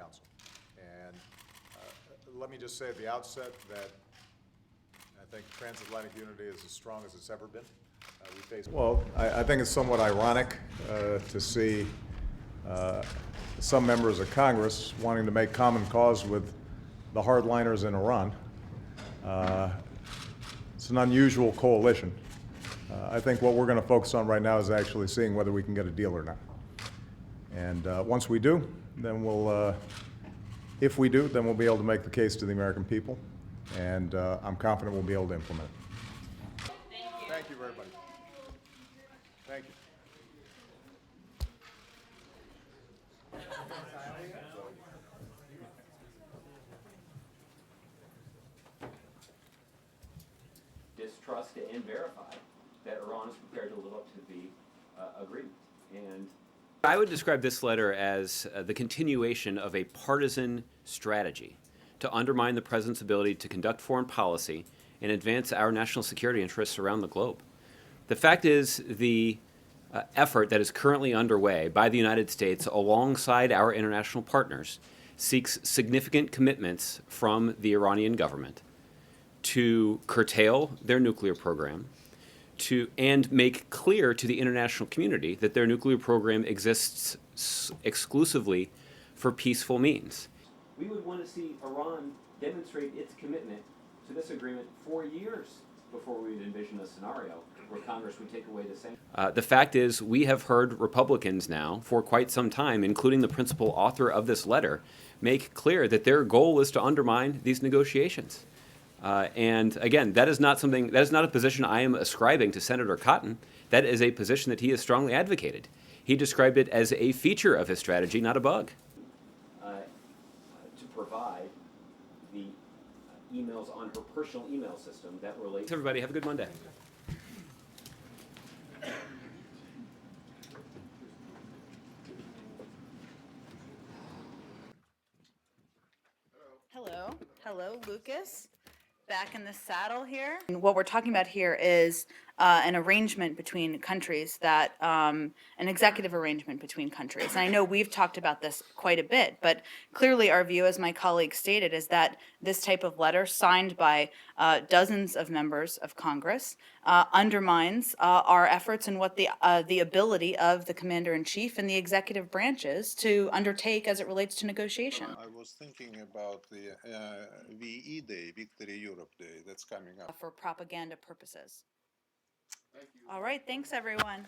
Council. And let me just say at the outset that I think transatlantic unity is as strong as it's ever been. Well, I think it's somewhat ironic to see some members of Congress wanting to make common cause with the hardliners in Iran. It's an unusual coalition. I think what we're going to focus on right now is actually seeing whether we can get a deal or not. And once we do, then if we do, then we'll be able to make the case to the American people, and I'm confident we'll be able to implement it. Thank you, everybody. Thank you. Distrust and verify that Iran is prepared to live up to the agreement. And I would describe this letter as the continuation of a partisan strategy to undermine the president's ability to conduct foreign policy and advance our national security interests around the globe. The fact is, the effort that is currently underway by the United States alongside our international partners seeks significant commitments from the Iranian government to curtail their nuclear program, and make clear to the international community that their nuclear program exists exclusively for peaceful means. We would want to see Iran demonstrate its commitment to this agreement for years before we would envision a scenario where Congress would take away the sanctions. The fact is, we have heard Republicans now for quite some time, including the principal author of this letter, make clear that their goal is to undermine these negotiations. And again, that is not a position I am ascribing to Senator Cotton. That is a position that he has strongly advocated. He described it as a feature of his strategy, not a bug. To provide the emails on her personal email system that relate. Thanks, everybody. Have a good Monday. Hello, Lucas. Back in the saddle here. And what we're talking about here is an arrangement between countries that, an executive arrangement between countries. And I know we've talked about this quite a bit, but clearly our view, as my colleague stated, is that this type of letter signed by dozens of members of Congress undermines our efforts and what the ability of the commander-in-chief and the executive branches to undertake as it relates to negotiation. I was thinking about the VE Day, Victory Europe Day, that's coming up. For propaganda purposes. All right, thanks everyone.